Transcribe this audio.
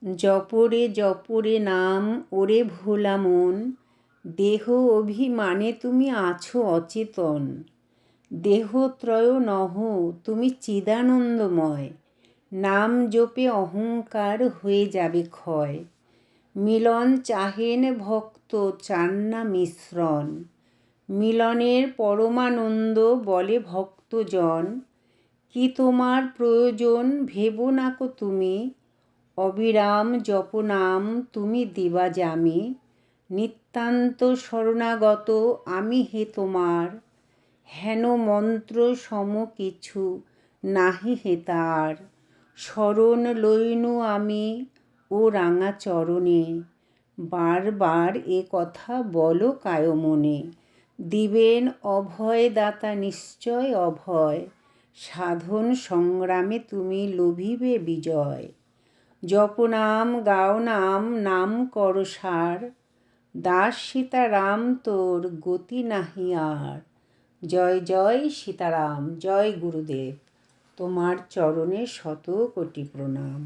জপরে জপরে নাম ওরে ভোলা মন, দেহ অভিমানে তুমি আছো অচেতন। দেহত্রয় নহ তুমি চিদানন্দময়, নাম জপে অহংকার হয়ে যাবে ক্ষয়। মিলন চাহেন ভক্ত চান না মিশ্রণ, মিলনের পরমানন্দ বলে ভক্তজন। কি তোমার প্রয়োজন ভেবো নাকো তুমি, অবিরাম জপনাম তুমি দিবা জামি। নিতান্ত শরণাগত আমি হে তোমার, হেন মন্ত্র সম কিছু নাহি হে তার। শরণ লইনু আমি ও রাঙা চরণে, বারবার এ কথা বলো কায় মনে। দিবেন অভয় দাতা নিশ্চয় অভয়, সাধন সংগ্রামে তুমি লভিবে বিজয়। জপনাম গাও নাম নাম কর সার, দাস সীতারাম তোর গতি নাহি আর। জয় জয় সীতারাম, জয় গুরুদেব। তোমার চরণে শত কোটি প্রণাম।